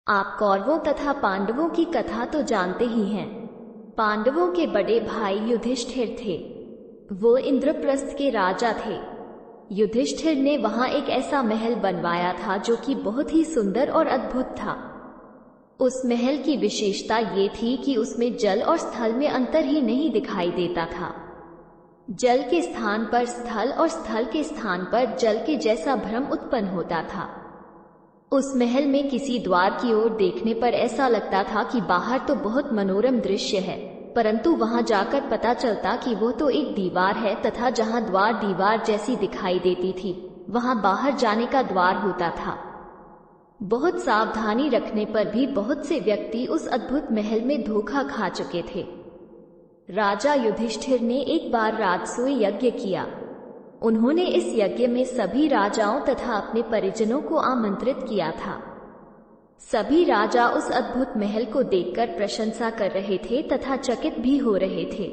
आप कौरवों तथा पांडवों की कथा तो जानते ही हैं। पांडवों के बड़े भाई युधिष्ठिर थे। वो इंद्रप्रस्थ के राजा थे। युधिष्ठिर ने वहां एक ऐसा महल बनवाया था जो कि बहुत ही सुंदर और अद्भुत था। उस महल की विशेषता ये थी कि उसमें जल और स्थल में अंतर ही नहीं दिखाई देता था। जल के स्थान पर स्थल और स्थल के स्थान पर जल के जैसा भ्रम उत्पन्न होता था। उस महल में किसी द्वार की ओर देखने पर ऐसा लगता था कि बाहर तो बहुत मनोरम दृश्य है, परंतु वहां जाकर पता चलता कि वो तो एक दीवार है तथा जहां द्वार दीवार जैसी दिखाई देती थी वहां बाहर जाने का द्वार होता था। बहुत सावधानी रखने पर भी बहुत से व्यक्ति उस अद्भुत महल में धोखा खा चुके थे। राजा युधिष्ठिर ने एक बार राजसूय यज्ञ किया। उन्होंने इस यज्ञ में सभी राजाओं तथा अपने परिजनों को आमंत्रित किया था। सभी राजा उस अद्भुत महल को देखकर प्रशंसा कर रहे थे तथा चकित भी हो रहे थे।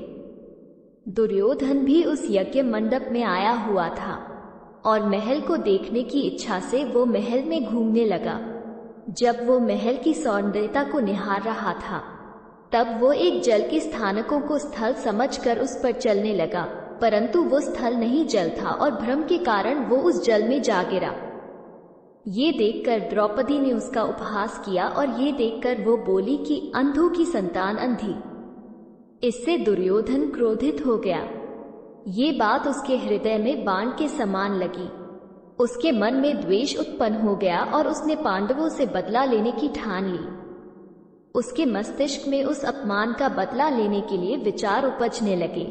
दुर्योधन भी उस यज्ञ मंडप में आया हुआ था और महल को देखने की इच्छा से वो महल में घूमने लगा। जब वो महल की सौंदर्यता को निहार रहा था तब वो एक जल के स्थानकों को स्थल समझकर उस पर चलने लगा, परंतु वो स्थल नहीं जल था और भ्रम के कारण वो उस जल में जा गिरा। ये देखकर द्रौपदी ने उसका उपहास किया और ये देखकर वो बोली कि अंधों की संतान अंधी। इससे दुर्योधन क्रोधित हो गया। ये बात उसके हृदय में बाण के समान लगी। उसके मन में द्वेष उत्पन्न हो गया और उसने पांडवों से बदला लेने की ठान ली। उसके मस्तिष्क में उस अपमान का बदला लेने के लिए विचार उपजने लगे।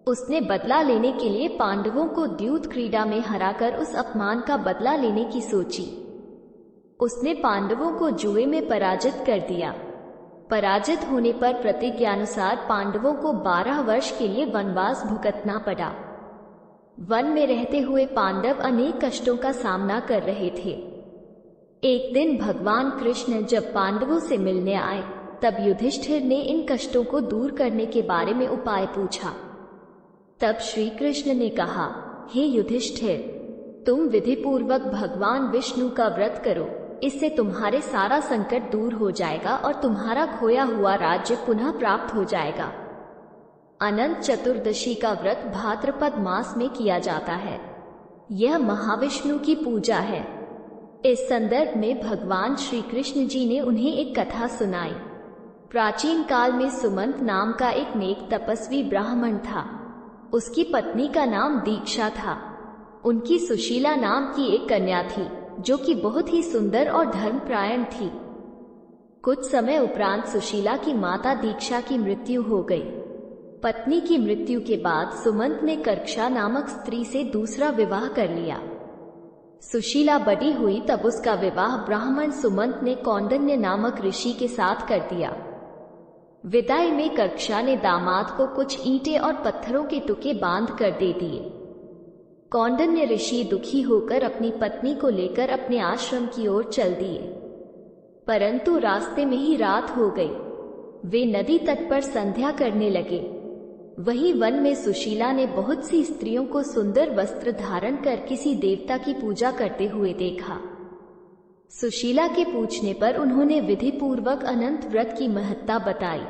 उसने बदला लेने के लिए पांडवों को द्यूत क्रीड़ा में हराकर उस अपमान का बदला लेने की सोची। उसने पांडवों को जुए में पराजित कर दिया। पराजित होने पर प्रतिज्ञानुसार पांडवों को 12 वर्ष के लिए वनवास भुगतना पड़ा। वन में रहते हुए पांडव अनेक कष्टों का सामना कर रहे थे। एक दिन भगवान कृष्ण जब पांडवों से मिलने आए तब युधिष्ठिर ने इन कष्टों को दूर करने के बारे में उपाय पूछा। तब श्री कृष्ण ने कहा, हे युधिष्ठिर, तुम विधिपूर्वक भगवान विष्णु का व्रत करो। इससे तुम्हारे सारा संकट दूर हो जाएगा और तुम्हारा खोया हुआ राज्य पुनः प्राप्त हो जाएगा। अनंत चतुर्दशी का व्रत भाद्रपद मास में किया जाता है। यह महाविष्णु की पूजा है। इस संदर्भ में भगवान श्री कृष्ण जी ने उन्हें एक कथा सुनाई। प्राचीन काल में सुमंत नाम का एक नेक तपस्वी ब्राह्मण था। उसकी पत्नी का नाम दीक्षा था। उनकी सुशीला नाम की एक कन्या थी जो कि बहुत ही सुंदर और धर्मपरायण थी। कुछ समय उपरांत सुशीला की माता दीक्षा की मृत्यु हो गई। पत्नी की मृत्यु के बाद सुमंत ने कर्क्षा नामक स्त्री से दूसरा विवाह कर लिया। सुशीला बड़ी हुई तब उसका विवाह ब्राह्मण सुमंत ने कौंडिन्य नामक ऋषि के साथ कर दिया। विदाई में कर्क्षा ने दामाद को कुछ ईंटें और पत्थरों के टुकड़े बांध कर दे दिए। कौंडिन्य ऋषि दुखी होकर अपनी पत्नी को लेकर अपने आश्रम की ओर चल दिए, परंतु रास्ते में ही रात हो गई। वे नदी तट पर संध्या करने लगे। वहीं वन में सुशीला ने बहुत सी स्त्रियों को सुंदर वस्त्र धारण कर किसी देवता की पूजा करते हुए देखा। सुशीला के पूछने पर उन्होंने विधि पूर्वक अनंत व्रत की महत्ता बताई।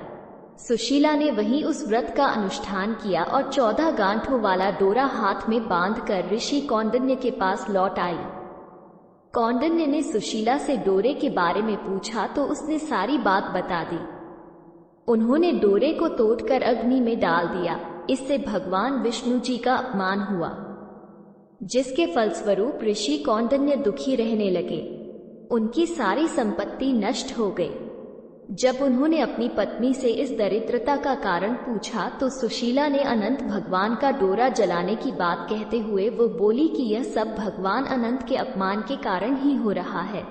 सुशीला ने वहीं उस व्रत का अनुष्ठान किया और 14 गांठों वाला डोरा हाथ में बांधकर ऋषि कौंडिन्य के पास लौट आई। कौंडिन्य ने सुशीला से डोरे के बारे में पूछा तो उसने सारी बात बता दी। उन्होंने डोरे को तोड़कर अग्नि में डाल दिया। इससे भगवान विष्णु जी का अपमान हुआ, जिसके फलस्वरूप ऋषि कौंडिन्य दुखी रहने लगे। उनकी सारी संपत्ति नष्ट हो गई। जब उन्होंने अपनी पत्नी से इस दरिद्रता का कारण पूछा तो सुशीला ने अनंत भगवान का डोरा जलाने की बात कहते हुए वो बोली कि यह सब भगवान अनंत के अपमान के कारण ही हो रहा है।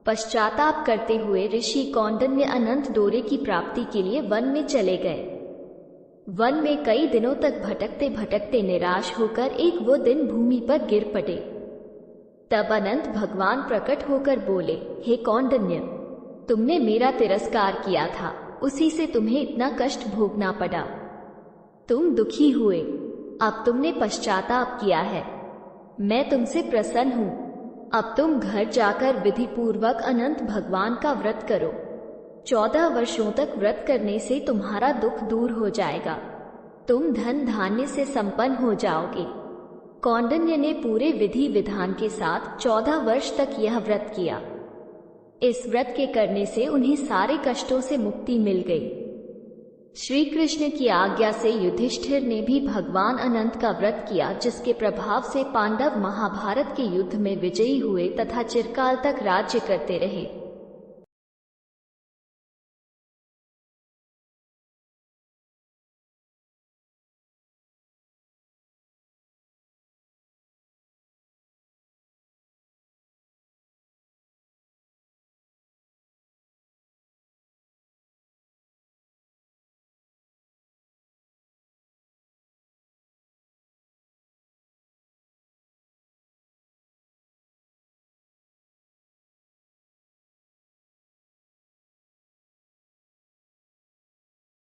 पश्चाताप करते हुए ऋषि कौंडिन्य अनंत डोरे की प्राप्ति के लिए वन में चले गए। वन में कई दिनों तक भटकते भटकते निराश होकर एक वो दिन भूमि पर गिर पड़े। तब अनंत भगवान प्रकट होकर बोले, हे कौंडिन्य, तुमने मेरा तिरस्कार किया था, उसी से तुम्हें इतना कष्ट भोगना पड़ा। तुम दुखी हुए, अब तुमने पश्चाताप किया है। मैं तुमसे प्रसन्न हूँ। अब तुम घर जाकर विधि पूर्वक अनंत भगवान का व्रत करो। 14 वर्षों तक व्रत करने से तुम्हारा दुख दूर हो जाएगा। तुम धन धान्य से संपन्न हो जाओगे। कौंडिन्य ने पूरे विधि विधान के साथ 14 वर्ष तक यह व्रत किया। इस व्रत के करने से उन्हें सारे कष्टों से मुक्ति मिल गई। श्री कृष्ण की आज्ञा से युधिष्ठिर ने भी भगवान अनंत का व्रत किया, जिसके प्रभाव से पांडव महाभारत के युद्ध में विजयी हुए तथा चिरकाल तक राज्य करते रहे।